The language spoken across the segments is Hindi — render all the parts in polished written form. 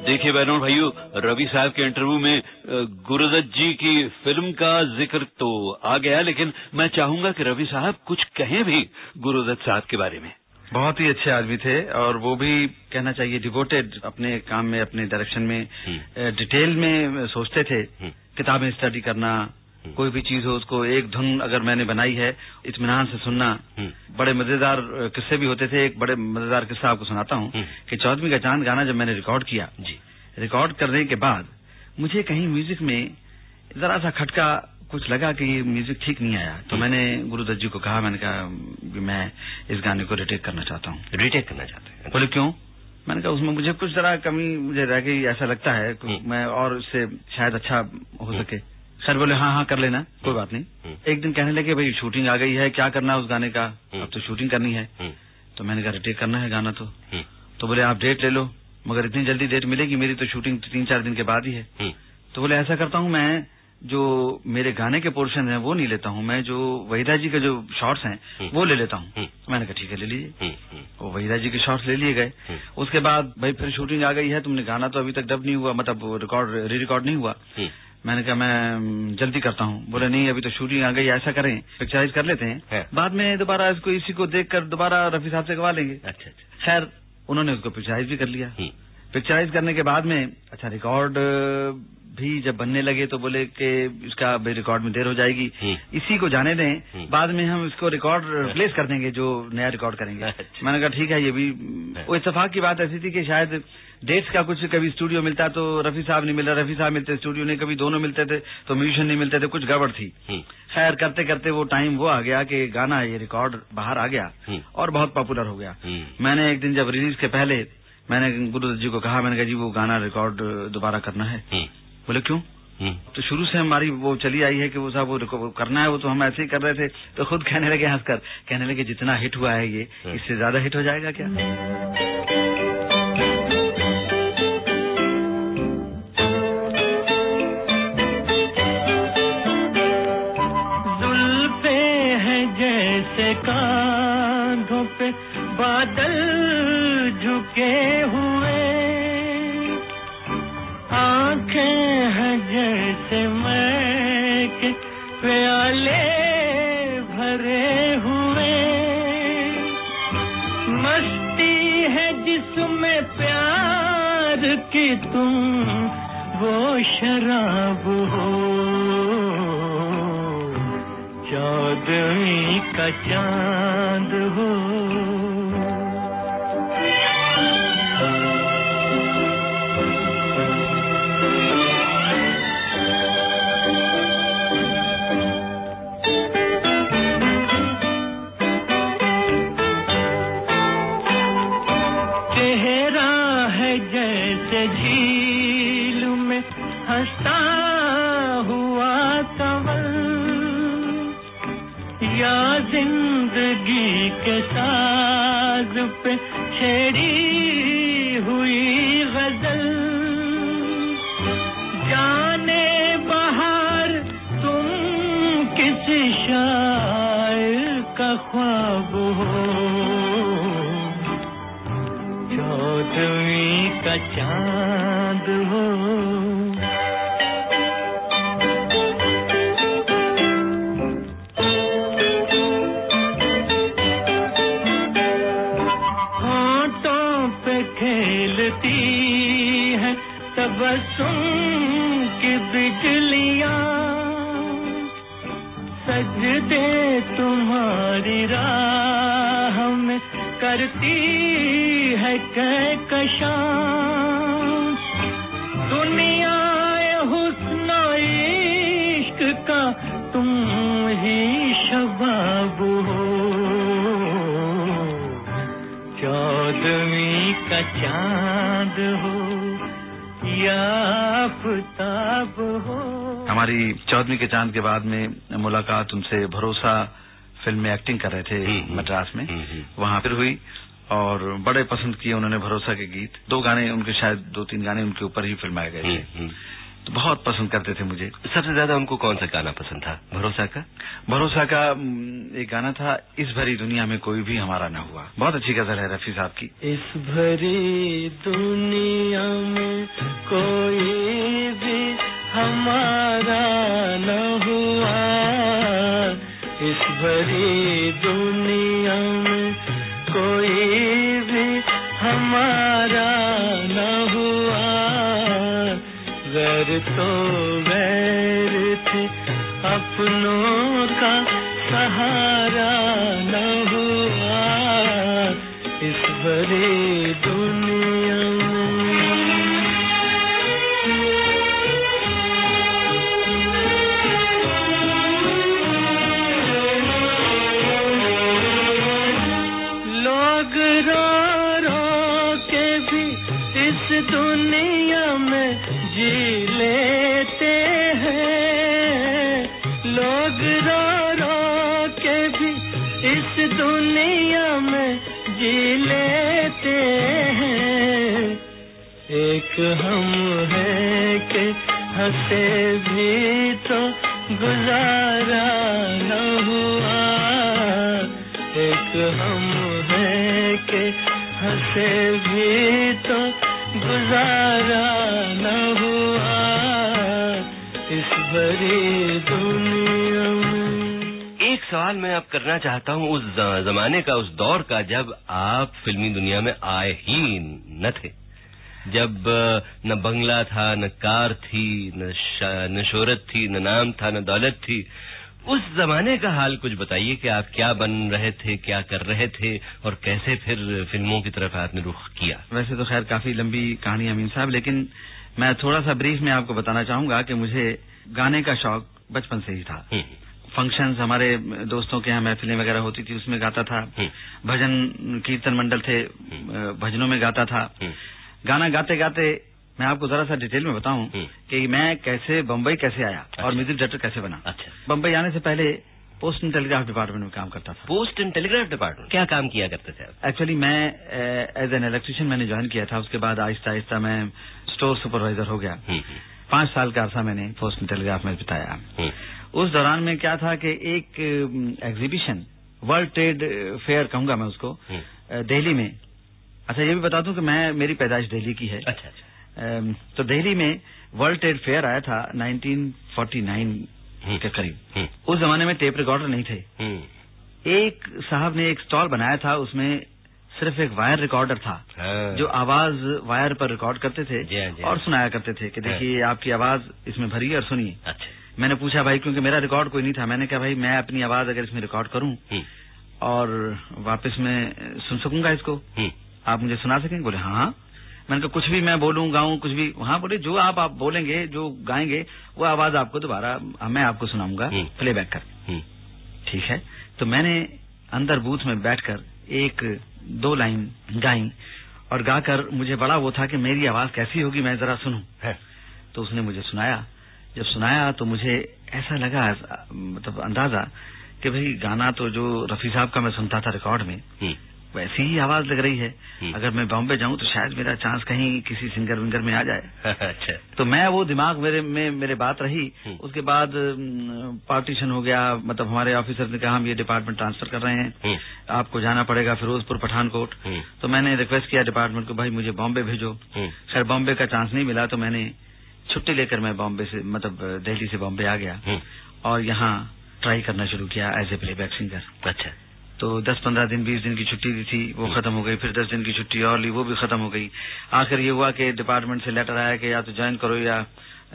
देखिए बहनों भाइयों, रवि साहब के इंटरव्यू में गुरुदत्त जी की फिल्म का जिक्र तो आ गया, लेकिन मैं चाहूंगा कि रवि साहब कुछ कहें भी गुरुदत्त साहब के बारे में। बहुत ही अच्छे आदमी थे और वो भी कहना चाहिए डिवोटेड, अपने काम में, अपने डायरेक्शन में डिटेल में सोचते थे। किताबें स्टडी करना, कोई भी चीज हो उसको एक धुन अगर मैंने बनाई है इत्मीनान से सुनना। बड़े मजेदार किस्से भी होते थे। एक बड़े मजेदार किस्सा आपको सुनाता हूँ कि 14वीं का चांद गाना जब मैंने रिकॉर्ड किया, रिकॉर्ड करने के बाद मुझे कहीं म्यूजिक में जरा सा खटका कुछ लगा कि ये म्यूजिक ठीक नहीं आया। तो मैंने गुरुदत्त जी को कहा, मैंने कहा कि मैं इस गाने को रिटेक करना चाहता हूँ। रिटेक करना चाहते हैं? बोले क्यों? मैंने कहा उसमें मुझे कुछ जरा कमी मुझे रह गई, ऐसा लगता है मैं और इससे शायद अच्छा हो सके। सर बोले हाँ कर लेना, कोई बात नहीं। एक दिन कहने लगे भाई शूटिंग आ गई है, क्या करना है उस गाने का, अब तो शूटिंग करनी है। तो मैंने कहा रिटेक करना है गाना। तो बोले आप डेट ले लो, मगर इतनी जल्दी डेट मिलेगी, मेरी तो शूटिंग 3-4 दिन के बाद ही है। तो बोले ऐसा करता हूँ, मैं जो मेरे गाने के पोर्शन है वो नहीं लेता हूँ, मैं जो वहीदा जी के जो शॉर्ट्स हैं वो ले लेता हूँ। मैंने कहा ठीक है ले लीजिए। वो वहीदा जी के शॉर्ट्स ले लिए गए। उसके बाद भाई फिर शूटिंग आ गई है, तुमने गाना तो अभी तक डब नहीं हुआ, मतलब री रिकॉर्ड नहीं हुआ। मैंने कहा मैं जल्दी करता हूँ। बोले नहीं अभी तो शूटिंग आ गई, ऐसा करें पिक्चराइज कर लेते हैं, बाद में दोबारा इसको इसी को देखकर दोबारा रफी साहब से गवा लेंगे। अच्छा। खैर उन्होंने उसको पिक्चराइज भी कर लिया। पिक्चराइज करने के बाद में अच्छा रिकॉर्ड भी जब बनने लगे तो बोले कि इसका रिकॉर्ड में देर हो जाएगी, इसी को जाने दें, बाद में हम इसको रिकॉर्ड रिप्लेस कर देंगे जो नया रिकॉर्ड करेंगे। मैंने कहा ठीक है। ये भी वो इत्तेफाक की बात ऐसी थी कि शायद डेट्स का कुछ, कभी स्टूडियो मिलता तो रफी साहब नहीं मिला, रफी साहब मिलते स्टूडियो नहीं, कभी दोनों मिलते थे तो म्यूजिशियन नहीं मिलते थे, कुछ गड़बड़ थी। खैर करते करते वो टाइम वो आ गया कि गाना ये रिकॉर्ड बाहर आ गया और बहुत पॉपुलर हो गया। मैंने एक दिन जब रिलीज के पहले मैंने गुरुदत्त जी को कहा, मैंने कहा जी वो गाना रिकॉर्ड दोबारा करना है। बोले क्यों? तो शुरू से हमारी वो चली आई है कि वो साहब वो करना है, वो तो हम ऐसे ही कर रहे थे। तो खुद कहने लगे हंसकर, कहने लगे जितना हिट हुआ है ये, इससे ज्यादा हिट हो जाएगा क्या? जुल्फे हैं जैसे कांधों पे बादल झुके हुए, आंखें हैं जैसे मैं के प्याले भरे हुए, मस्ती है जिसमें प्यार की तुम वो शराब हो, 14वीं का चांद हो। झील में हंसता हुआ कंवल, या जिंदगी के साज पे छेड़ी हुई गजल, जाने बहार तुम किस शायर का ख्वाब हो, 14वीं का चांद हो। होंठों पे खेलती है तबस्सुम की बिजलियां, सजदे तुम्हारी राह में करती है कहकशां, दुनिया हुस्न इश्क का तुम ही शबाब हो, 14वीं का चांद हो या आफताब हो। हमारी 14वीं के चांद के बाद में मुलाकात उनसे भरोसा फिल्म में एक्टिंग कर रहे थे मद्रास में, वहां फिर हुई और बड़े पसंद किए उन्होंने भरोसा के गीत। 2 गाने उनके, शायद 2-3 गाने उनके ऊपर ही फिल्माए गए थे, तो बहुत पसंद करते थे मुझे। सबसे ज्यादा उनको कौन सा गाना पसंद था भरोसा का? भरोसा का एक गाना था, इस भरी दुनिया में कोई भी हमारा न हुआ। बहुत अच्छी गजल है रफी साहब की। इस भरी दुनिया इस भरी दुनिया में कोई भी हमारा न हुआ, गैर तो गैर थे, अपनों का सहारा न हुआ इस भरी दुनिया में। लोग रो रो के भी इस दुनिया में जी लेते हैं, लोग रो रो के भी इस दुनिया में जी लेते हैं। एक हम है कि हंसे भी तो गुजारा न हुआ, एक हम है कि हंसे भी तो गुजारा न हुआ इस बड़ी दुनिया में। एक सवाल मैं अब करना चाहता हूँ उस जमाने का, उस दौर का जब आप फिल्मी दुनिया में आए ही न थे, जब न बंगला था, न कार थी, न शोहरत थी, न नाम था, न दौलत थी। उस जमाने का हाल कुछ बताइए कि आप क्या बन रहे थे, क्या कर रहे थे और कैसे फिर फिल्मों की तरफ आपने रुख किया। वैसे तो खैर काफी लंबी कहानी अमीन साहब, लेकिन मैं थोड़ा सा ब्रीफ में आपको बताना चाहूंगा कि मुझे गाने का शौक बचपन से ही था। फंक्शंस हमारे दोस्तों के यहाँ महफिलें वगैरह होती थी, उसमें गाता था। भजन कीर्तन मंडल थे, भजनों में गाता था। गाना गाते गाते मैं आपको जरा सा डिटेल में बताऊं कि मैं कैसे बम्बई कैसे आया और म्यूजिक डायरेक्टर कैसे बना। अच्छा। बम्बई आने से पहले पोस्ट एंड टेलीग्राफ डिपार्टमेंट में काम करता था। पोस्ट एंड टेलीग्राफ डिपार्टमेंट क्या काम किया करते थे आप? एक्चुअली मैं एज एन इलेक्ट्रिशियन मैंने ज्वाइन किया था, उसके बाद आहिस्ता आहिस्ता मैं स्टोर सुपरवाइजर हो गया। 5 साल का अर्सा मैंने पोस्ट एंड टेलीग्राफ में बिताया। उस दौरान में क्या था कि एक एग्जीबिशन, वर्ल्ड ट्रेड फेयर कहूंगा मैं उसको, दिल्ली में। अच्छा, ये भी बता दूं कि मेरी पैदाइश दिल्ली की है। अच्छा। तो दिल्ली में वर्ल्ड ट्रेड फेयर आया था 1949 के करीब। उस जमाने में टेप रिकॉर्डर नहीं थे। एक साहब ने एक स्टॉल बनाया था, उसमें सिर्फ एक वायर रिकॉर्डर था जो आवाज वायर पर रिकॉर्ड करते थे और सुनाया करते थे कि देखिए आपकी आवाज इसमें भरी है और सुनिए। अच्छा। मैंने पूछा भाई, क्योंकि मेरा रिकॉर्ड कोई नहीं था, मैंने कहा भाई मैं अपनी आवाज अगर इसमें रिकॉर्ड करूं और वापस मैं सुन सकूंगा इसको, आप मुझे सुना सकेंगे? बोले हाँ। मैंने कहा कुछ भी मैं बोलूं गाऊं कुछ भी? हाँ। बोले जो आप बोलेंगे, जो गाएंगे वो आवाज आपको दोबारा मैं आपको सुनाऊंगा प्लेबैक कर। ठीक है। तो मैंने अंदर बूथ में बैठकर 1-2 लाइन गाई और गाकर मुझे बड़ा वो था कि मेरी आवाज कैसी होगी, मैं जरा सुनूं। तो उसने मुझे सुनाया। जब सुनाया तो मुझे ऐसा लगा, मतलब अंदाजा कि भाई गाना तो जो रफी साहब का मैं सुनता था रिकॉर्ड में वैसी ही आवाज लग रही है। अगर मैं बॉम्बे जाऊं तो शायद मेरा चांस कहीं किसी सिंगर विंगर में आ जाए। अच्छा। तो मैं वो दिमाग मेरे बात रही। उसके बाद पार्टीशन हो गया, मतलब हमारे ऑफिसर ने कहा हम ये डिपार्टमेंट ट्रांसफर कर रहे हैं, आपको जाना पड़ेगा फिरोजपुर पठानकोट। तो मैंने रिक्वेस्ट किया डिपार्टमेंट को, भाई मुझे बॉम्बे भेजो। खैर बॉम्बे का चांस नहीं मिला, तो मैंने छुट्टी लेकर मैं बॉम्बे से, मतलब दिल्ली से बॉम्बे आ गया और यहाँ ट्राई करना शुरू किया एज ए प्लेबैक सिंगर। अच्छा। तो 10-15 दिन 20 दिन की छुट्टी दी थी, वो खत्म हो गई। फिर 10 दिन की छुट्टी और ली, वो भी खत्म हो गई। आखिर ये हुआ कि डिपार्टमेंट से लेटर आया कि या तो ज्वाइन करो या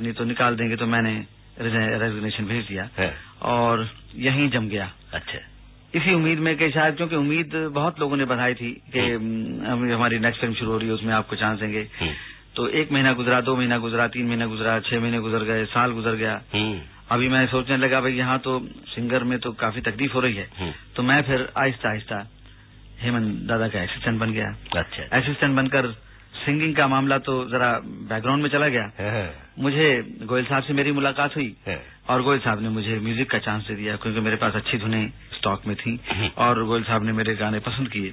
नहीं तो निकाल देंगे। तो मैंने रेजिग्नेशन भेज दिया और यहीं जम गया। अच्छा। इसी उम्मीद में कि शायद, क्योंकि उम्मीद बहुत लोगों ने बधाई थी कि हमारी नेक्स्ट फिल्म शुरू हो रही है, उसमें आपको चांस देंगे। तो 1 महीना गुजरा, 2 महीना गुजरा, 3 महीना गुजरा, 6 महीने गुजर गए, साल गुजर गया। अभी मैं सोचने लगा भाई यहाँ तो सिंगर में तो काफी तकलीफ हो रही है। तो मैं फिर आहिस्ता आहिस्ता हेमंत दादा का असिस्टेंट बन गया। अच्छा। असिस्टेंट बनकर सिंगिंग का मामला तो जरा बैकग्राउंड में चला गया। मुझे गोयल साहब से मेरी मुलाकात हुई और गोयल साहब ने मुझे म्यूजिक का चांस दे दिया, क्योंकि मेरे पास अच्छी धुनें स्टॉक में थी और गोयल साहब ने मेरे गाने पसंद किए।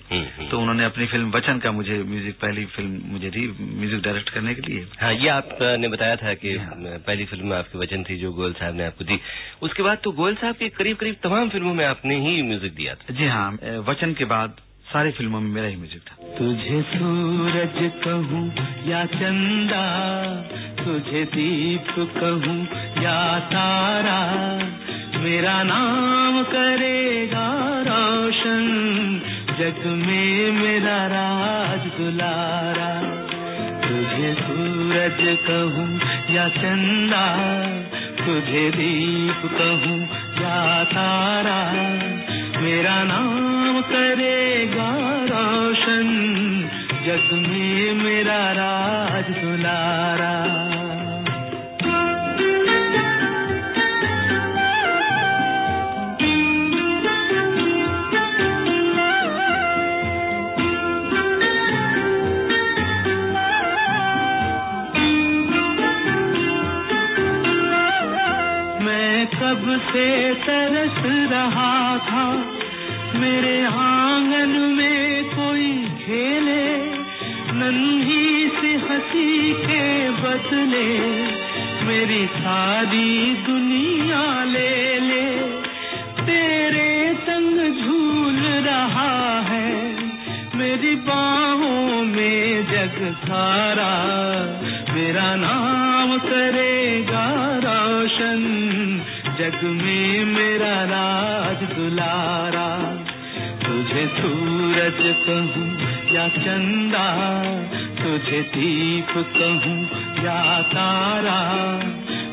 तो उन्होंने अपनी फिल्म वचन का मुझे म्यूजिक, पहली फिल्म मुझे दी म्यूजिक डायरेक्ट करने के लिए। हाँ, ये आपने बताया था कि पहली फिल्म आपकी वचन थी जो गोयल साहब ने आपको दी। उसके बाद तो गोयल साहब की करीब करीब तमाम फिल्मों में आपने ही म्यूजिक दिया था। जी हाँ, वचन के बाद सारी फिल्मों में मेरा ही म्यूजिक था। तुझे सूरज कहूँ या चंदा, तुझे दीप कहूँ या तारा, मेरा नाम करेगा रोशन, जग में मेरा राज दुलारा। तुझे सूरज कहूँ या चंदा, तुझे दीप कहूँ या तारा, मेरा नाम करेगा रोशन, जग में मेरा राज दुलारा। कब से तरस रहा था मेरे आंगन में कोई खेले, नन्ही सी हंसी के बदले मेरी सारी दुनिया ले ले। तेरे संग झूल रहा है मेरी बाहों में जग सारा, मेरा नाम करेगा रोशन, जग में मेरा राज दुलारा। तुझे सूरज कहूँ या चंदा, तुझे दीप कहूँ या तारा,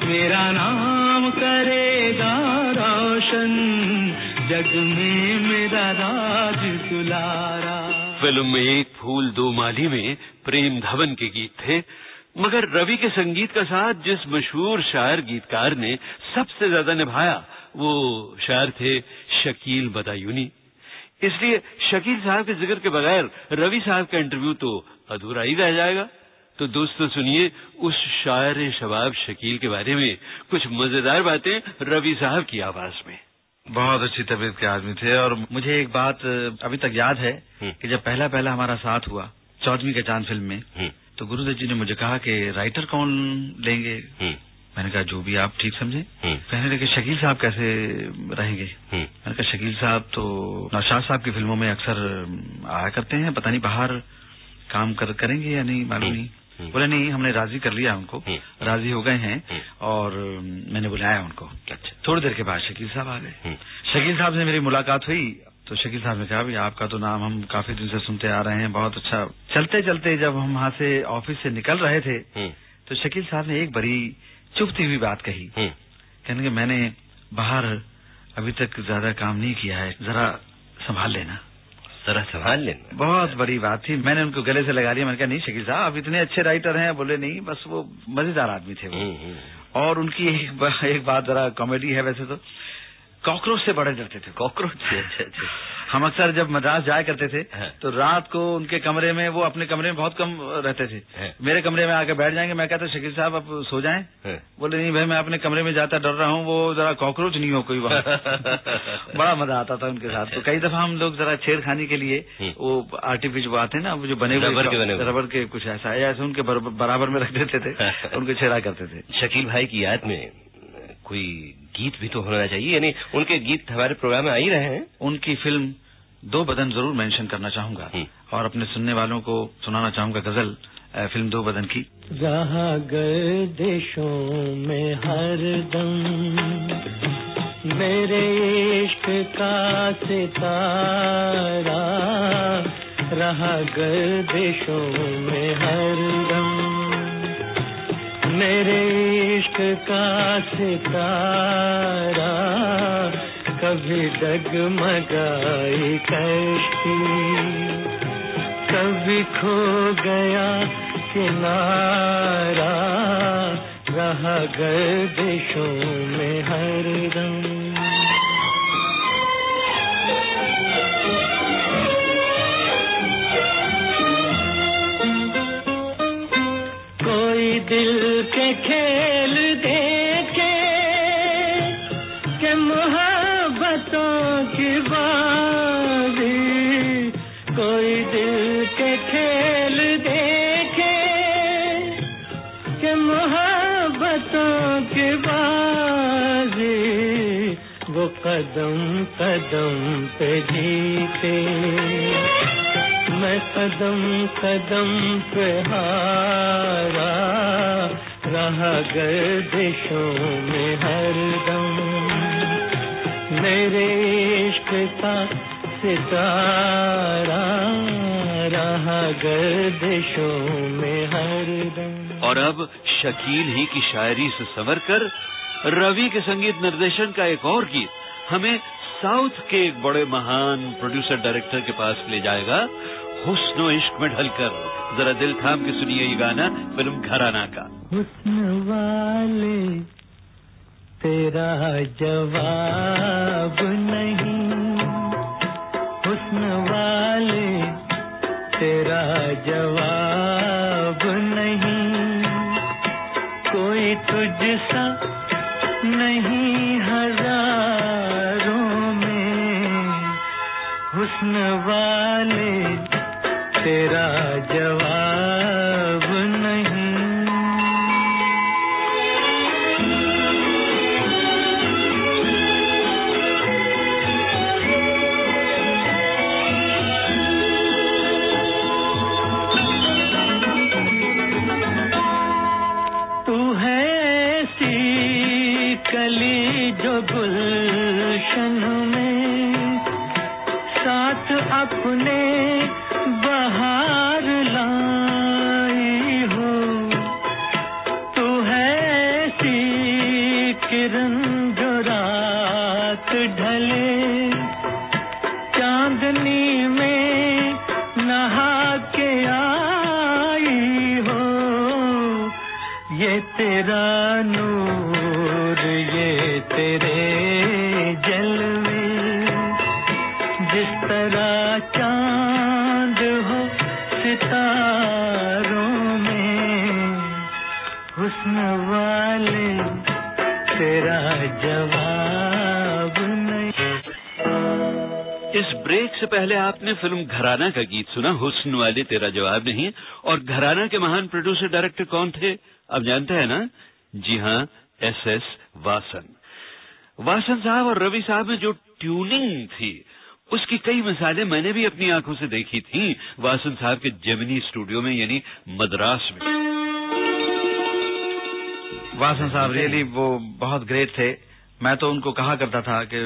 मेरा नाम करेगा रोशन, जग में मेरा राज दुलारा। फिल्म एक फूल दो माली में प्रेम धवन के गीत थे, मगर रवि के संगीत का साथ जिस मशहूर शायर गीतकार ने सबसे ज्यादा निभाया वो शायर थे शकील बदायूनी। इसलिए शकील साहब के जिक्र के बगैर रवि साहब का इंटरव्यू तो अधूरा ही रह जाएगा। तो दोस्तों सुनिए उस शायर शबाब शकील के बारे में कुछ मजेदार बातें रवि साहब की आवाज में। बहुत अच्छी तबीयत के आदमी थे और मुझे एक बात अभी तक याद है कि जब पहला हमारा साथ हुआ 14वीं का चांद फिल्म में, तो गुरुदत्त जी ने मुझे कहा कि राइटर कौन लेंगे। मैंने कहा जो भी आप ठीक समझे। कहने लगे शकील साहब कैसे रहेंगे। मैंने कहा शकील साहब तो नौशाद साहब की फिल्मों में अक्सर आया करते हैं, पता नहीं बाहर काम करेंगे या नहीं मालूम नहीं। बोले नहीं, हमने राजी कर लिया उनको, राजी हो गए हैं और मैंने बुलाया उनको। थोड़ी देर के बाद शकील साहब आ गए। शकील साहब से मेरी मुलाकात हुई तो शकील साहब ने कहा भी आपका तो नाम हम काफी दिन से सुनते आ रहे हैं, बहुत अच्छा। चलते चलते जब हम वहाँ से ऑफिस से निकल रहे थे तो शकील साहब ने एक बड़ी चुभती हुई बात कही। कहने कि मैंने बाहर अभी तक ज्यादा काम नहीं किया है, जरा संभाल लेना। जरा संभाल लेना, बहुत बड़ी बात थी। मैंने उनको गले से लगा लिया। मैंने कहा नहीं शकील साहब आप इतने अच्छे राइटर हैं। बोले नहीं, बस वो मजेदार आदमी थे वो। और उनकी एक बात जरा कॉमेडी है, वैसे तो कॉकरोच से बड़े डरते थे। कॉकरोच से? अच्छा। हम अक्सर जब मद्रास जाया करते थे तो रात को उनके कमरे में, वो अपने कमरे में बहुत कम रहते थे, मेरे कमरे में आके बैठ जाएंगे। मैं कहता शकील साहब आप सो जाएं। बोले नहीं भाई मैं अपने कमरे में जाता डर रहा हूँ, वो जरा कॉकरोच नहीं हो कोई वहाँ। बड़ा मजा आता था उनके साथ। तो कई दफा हम लोग जरा छेड़खानी के लिए वो आर्टिफिशियल वो आते हैं ना, वो जो बने रबर के कुछ ऐसा ऐसे उनके बराबर में रख देते थे, उनको छेड़ा करते थे। शकील भाई की याद में कोई गीत भी तो होना चाहिए, यानी उनके गीत हमारे प्रोग्राम में आ ही रहे हैं। उनकी फिल्म दो बदन जरूर मेंशन करना चाहूंगा और अपने सुनने वालों को सुनाना चाहूंगा गजल फिल्म दो बदन की। रहा गर्दिशों में हरदम मेरे इश्क का सितारा, रहा गर्दिशों में हरदम मेरे इश्क का सितारा, कभी डगमगाई कश्ती, कभी खो गया किनारा, रहा गर्दिशों में हरदम। कोई दिल के खेल देखे कि मोहब्बतों की बाजी, कोई दिल के खेल देखे कि मोहब्बतों की बाजी, वो कदम कदम पे जीते, मैं कदम कदम पे हारा, रहा गर्दिशों में हरदम। मेरे इश्क का सितारा रहा गर्दिशों में हरदम। और अब शकील ही की शायरी से संवर कर रवि के संगीत निर्देशन का एक और गीत हमें साउथ के एक बड़े महान प्रोड्यूसर डायरेक्टर के पास ले जाएगा, हुस्न इश्क में ढलकर। जरा दिल थाम के सुनिए ये गाना फिल्म घराना का। हुस्न वाले तेरा जवाब नहीं, हुस्न वाले तेरा जवाब नहीं, कोई तुझसा नहीं हजारों में, हुस्न वाले तेरा जवाब नहीं। कली जो गुलशन में साथ अपने बहार लाई हो, तू है ऐसी किरण जो रात ढले चांदनी में नहा के आई हो, ये तेरा नूर ये तेरे जलवे, जिस तरह चांद हो सितारों में, हुस्न वाले तेरा जवाब नहीं। इस ब्रेक से पहले आपने फिल्म घराना का गीत सुना, हुस्न वाले तेरा जवाब नहीं। और घराना के महान प्रोड्यूसर डायरेक्टर कौन थे अब जानते हैं ना? जी हाँ, एस.एस. वासन। वासन साहब और रवि साहब में जो ट्यूनिंग थी उसकी कई मिसालें मैंने भी अपनी आंखों से देखी थी वासन साहब के जेमिनी स्टूडियो में, यानी मद्रास में। वासन साहब रियली वो बहुत ग्रेट थे। मैं तो उनको कहा करता था कि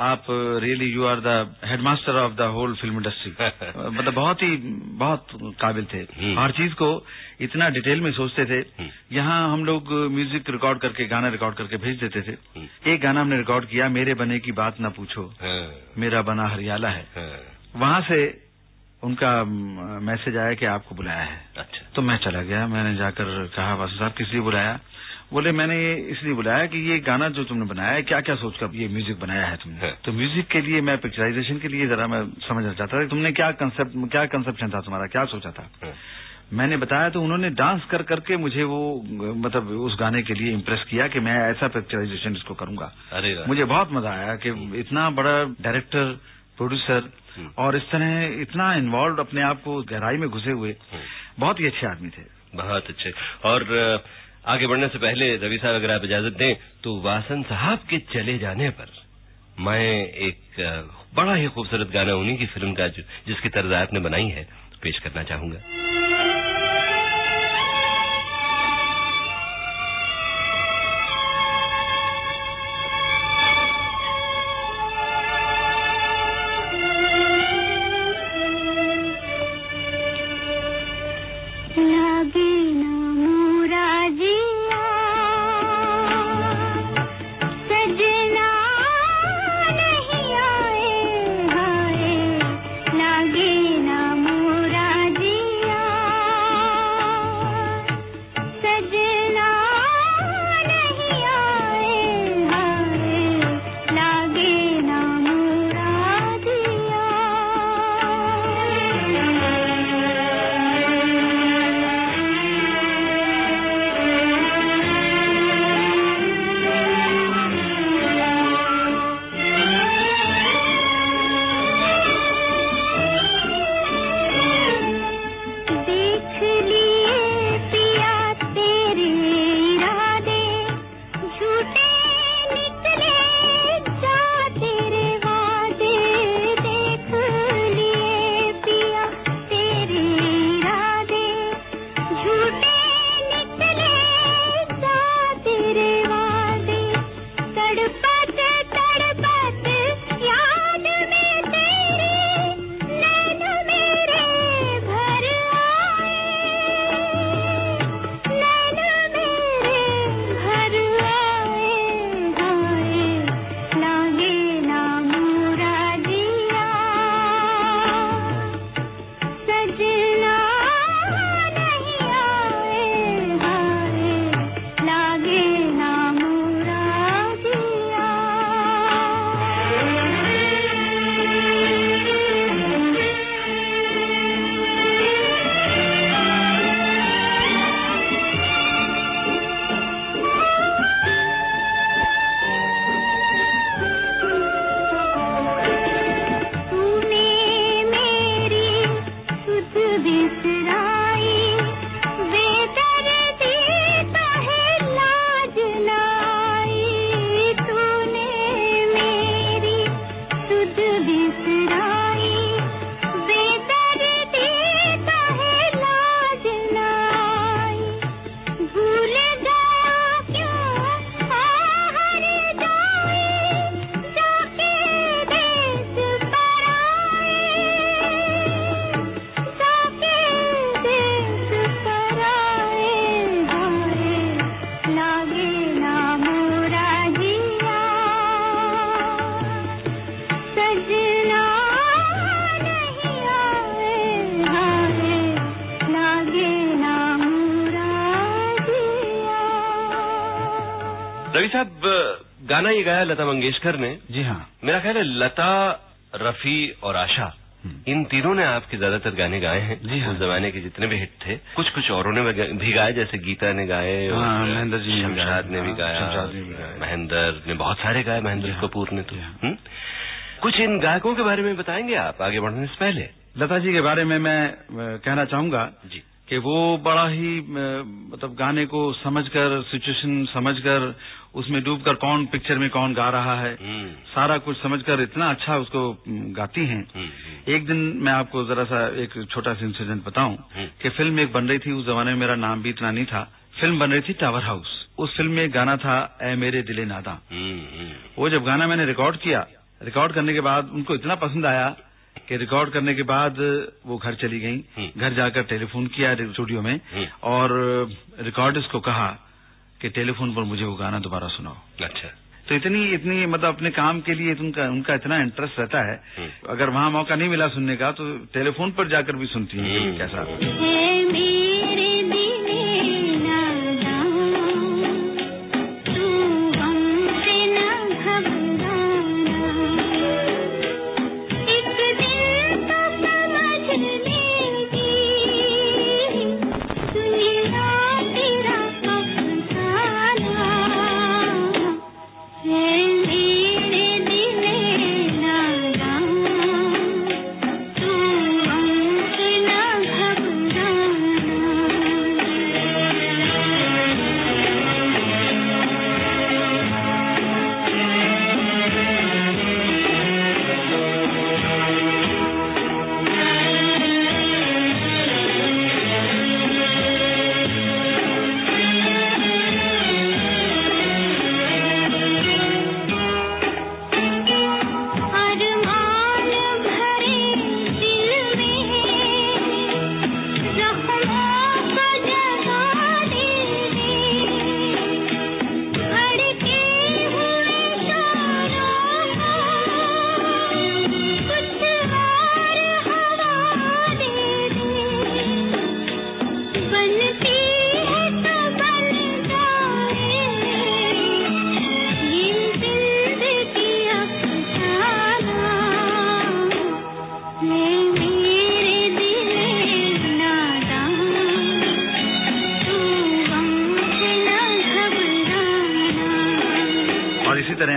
आप really you are the headmaster of the whole film industry. मतलब बहुत काबिल थे, हर चीज को इतना डिटेल में सोचते थे। यहाँ हम लोग म्यूजिक रिकॉर्ड करके गाना रिकॉर्ड करके भेज देते थे। एक गाना हमने रिकॉर्ड किया, मेरे बने की बात ना पूछो, मेरा बना हरियाला है। वहां से उनका मैसेज आया कि आपको बुलाया है। अच्छा। तो मैं चला गया, मैंने जाकर कहा वासन साहब किस लिए बुलाया? बोले मैंने ये इसलिए बुलाया कि ये गाना जो तुमने बनाया है क्या क्या सोचकर ये म्यूजिक बनाया है तुमने। तो म्यूजिक के लिए मैं पिक्चराइजेशन के लिए जरा मैं समझना चाहता था तुमने क्या कंसेप्शन था तुम्हारा, क्या सोचा था। मैंने बताया तो उन्होंने डांस कर करके मुझे वो मतलब उस गाने के लिए इम्प्रेस किया कि मैं ऐसा पिक्चराइजेशन इसको करूंगा। मुझे बहुत मजा आया कि इतना बड़ा डायरेक्टर प्रोड्यूसर और इस तरह इतना इन्वॉल्व अपने आप को गहराई में घुसे हुए बहुत ही अच्छे आदमी थे। बहुत अच्छे। और आगे बढ़ने से पहले रवि साहब अगर आप इजाजत दें तो वासन साहब के चले जाने पर मैं एक बड़ा ही खूबसूरत गाना उन्हीं की फिल्म का जिसकी तर्ज आपने बनाई है पेश करना चाहूंगा। लागे ना मोरा जिया रवि साहब, गाना ये गाया लता मंगेशकर ने। जी हाँ। मेरा ख्याल है लता, रफी और आशा, इन तीनों ने आपके ज्यादातर गाने गाए हैं। जी हाँ। उस जमाने के जितने भी हिट थे, कुछ कुछ औरों ने भी गाए, जैसे गीता ने गाए, और महेंद्र जी ने शमशाद ने भी गाया, महेंद्र ने बहुत सारे गाए, महेंद्र कपूर ने तो। कुछ इन गायकों के बारे में बताएंगे आप आगे बढ़ने से पहले? लता जी के बारे में मैं कहना चाहूंगा जी कि वो बड़ा ही मतलब गाने को समझकर, सिचुएशन समझकर, उसमें डूबकर कौन पिक्चर में कौन गा रहा है, सारा कुछ समझकर इतना अच्छा उसको गाती हैं। एक दिन मैं आपको जरा सा एक छोटा सा इंसिडेंट बताऊं कि फिल्म एक बन रही थी, उस जमाने में मेरा नाम भी इतना नहीं था। फिल्म बन रही थी टावर हाउस। उस फिल्म में एक गाना था, ऐ मेरे दिले नादा। वो जब गाना मैंने रिकॉर्ड किया, रिकॉर्ड करने के बाद उनको इतना पसंद आया कि रिकॉर्ड करने के बाद वो घर चली गई। घर जाकर टेलीफोन किया स्टूडियो में और रिकॉर्डिस्ट को कहा कि टेलीफोन पर मुझे वो गाना दोबारा सुनाओ। अच्छा। तो इतनी मतलब अपने काम के लिए उनका इतना इंटरेस्ट रहता है। अगर वहाँ मौका नहीं मिला सुनने का तो टेलीफोन पर जाकर भी सुनती हैं। कैसा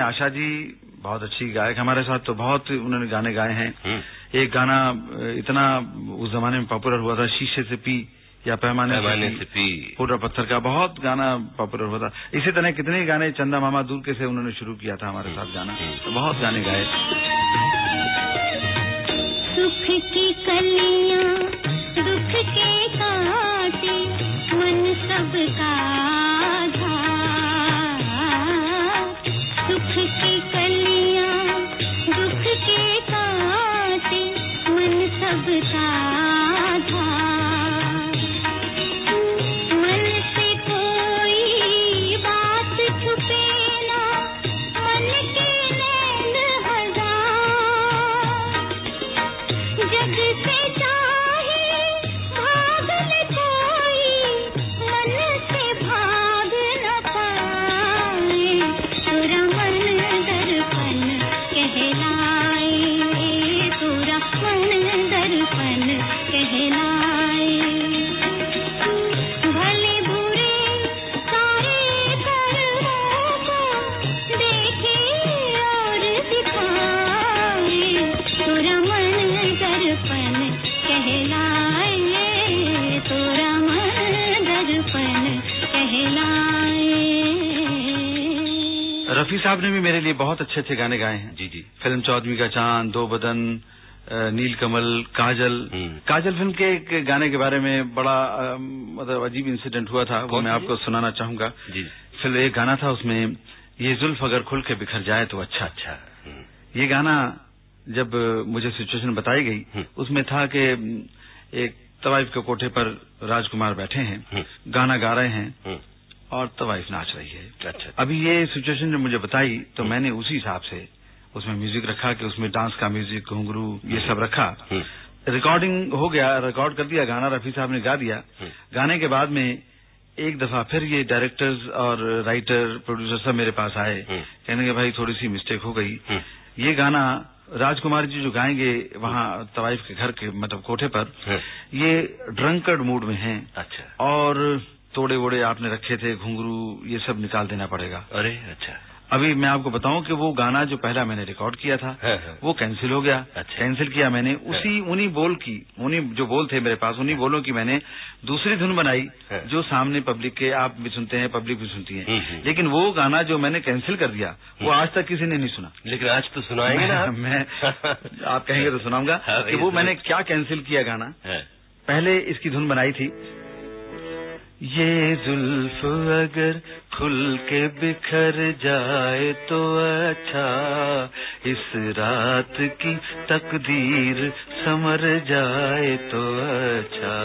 आशा जी बहुत अच्छी गायक, हमारे साथ तो बहुत उन्होंने गाने गाए हैं। एक गाना इतना उस जमाने में पॉपुलर हुआ था, शीशे से पी या पैमाने से पी, पूरा पत्थर का बहुत गाना पॉपुलर हुआ था। इसी तरह कितने ही गाने, चंदा मामा दूर के से उन्होंने शुरू किया था हमारे साथ गाना, तो बहुत गाने गाए। सुख की कलियां दुख के कांटे, मन सबका सुख की कलियां दुख के कांटे, मन सबका था। मन से कोई बात छुपे ना, मन के नैन हजार, जग से चाहे भाग ले कोई, मन से भाग न पाए। पूरा मन दर्पण कहलाए, पूरा मन दर्पण कहलाए। भले बुरे सारे कर्मों को देखे और दिखाए, पूरा मन दर्पण कहलाए, पूरा मन दर्पण कहलाए। रफी साहब ने भी मेरे लिए बहुत अच्छे अच्छे गाने गाए हैं। जी जी। फिल्म चौदहवीं का चांद, दो बदन, नील कमल, काजल। काजल फिल्म के एक गाने के बारे में बड़ा मतलब अजीब इंसिडेंट हुआ था, वो मैं आपको सुनाना चाहूंगा। फिल्म एक गाना था उसमें, ये जुल्फ अगर खुल के बिखर जाए तो अच्छा अच्छा। ये गाना जब मुझे सिचुएशन बताई गई, उसमें था कि एक तवाइफ के कोठे पर राजकुमार बैठे हैं, गाना गा रहे हैं और तवाइफ नाच रही है। अच्छा। अभी ये सिचुएशन जब मुझे बताई तो मैंने उसी हिसाब से उसमें म्यूजिक रखा कि उसमें डांस का म्यूजिक, घुंघरू, ये सब रखा। रिकॉर्डिंग हो गया, रिकॉर्ड कर दिया गाना, रफी साहब ने गा दिया। गाने के बाद में एक दफा फिर ये डायरेक्टर्स और राइटर प्रोड्यूसर सब मेरे पास आए, कहने के भाई थोड़ी सी मिस्टेक हो गई, ये गाना राजकुमार जी जो गाएंगे वहाँ तवाइफ के घर के मतलब कोठे पर, ये ड्रंकर्ड मूड में हैं। अच्छा। और तोड़े वोड़े आपने रखे थे, घुंघरू, ये सब निकाल देना पड़ेगा। अरे अच्छा। अभी मैं आपको बताऊं कि वो गाना जो पहला मैंने रिकॉर्ड किया था वो कैंसिल हो गया। अच्छा। कैंसिल किया मैंने, उन्हीं जो बोल थे मेरे पास, उन्हीं बोलों की मैंने दूसरी धुन बनाई जो सामने पब्लिक के, आप भी सुनते हैं, पब्लिक भी सुनती है। लेकिन वो गाना जो मैंने कैंसिल कर दिया वो आज तक किसी ने नहीं सुना। लेकिन आज तो सुनाएंगे ना मैं आप कहेंगे तो सुनाऊंगा कि वो मैंने क्या कैंसिल किया गाना। पहले इसकी धुन बनाई थी, ये जुल्फ अगर खुल के बिखर जाए तो अच्छा, इस रात की तकदीर संवर जाए तो अच्छा,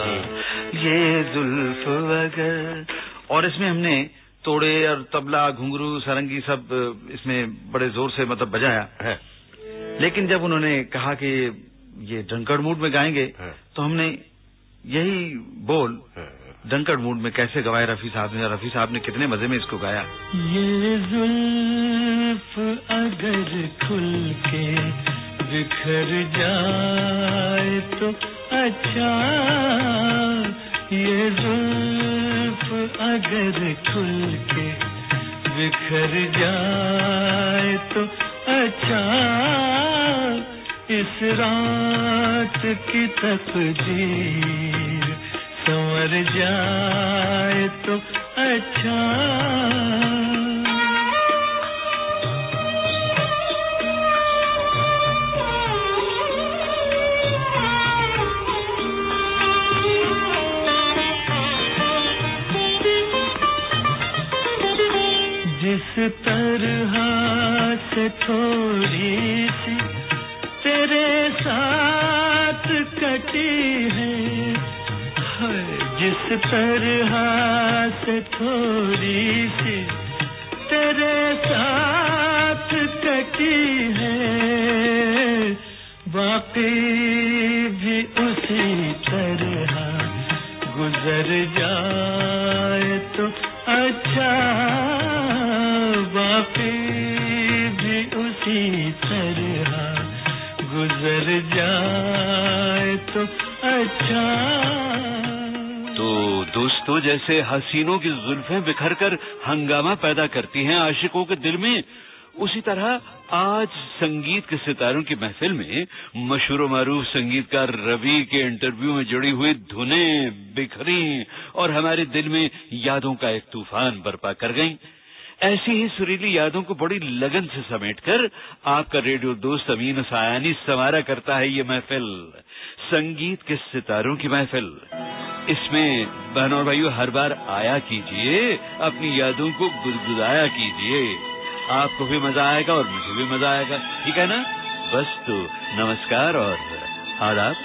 ये जुल्फ अगर। और इसमें हमने तोड़े और तबला, घुंघरू, सारंगी सब इसमें बड़े जोर से मतलब बजाया। लेकिन जब उन्होंने कहा कि ये ड्रंकर्ड मूड में गाएंगे तो हमने यही बोल ड्रंकर्ड मूड में कैसे गवाए रफी साहब ने, रफी साहब ने कितने मजे में इसको गाया। ये जुल्फ अगर खुल के बिखर जाए तो अच्छा, ये जुल्फ अगर खुल के बिखर जाए तो अच्छा, इस रात की तकदीर संवर जाए तो अच्छा। जिस तरह से थोड़ी सी तेरे साथ कटी है, जिस तरह से थोड़ी सी तेरे साथ कटी है, बाकी भी उसी तरह गुजर जाए तो अच्छा, बाकी भी उसी तरह गुजर जाए तो अच्छा। तो दोस्तों, जैसे हसीनों की जुल्फें बिखर कर हंगामा पैदा करती हैं आशिकों के दिल में, उसी तरह आज संगीत के सितारों की महफिल में मशहूर मारूफ संगीतकार रवि के इंटरव्यू में जुड़ी हुई धुनें बिखरी और हमारे दिल में यादों का एक तूफान बर्पा कर गईं। ऐसी ही सुरीली यादों को बड़ी लगन से समेटकर आपका रेडियो दोस्त अमीन सायानी समारा करता है ये महफिल, संगीत के सितारों की महफिल। इसमें बहनों और भाइयों हर बार आया कीजिए, अपनी यादों को गुदगुदाया कीजिए, आपको भी मजा आएगा और मुझे भी मजा आएगा, ठीक है ना? बस तो नमस्कार और आदाब।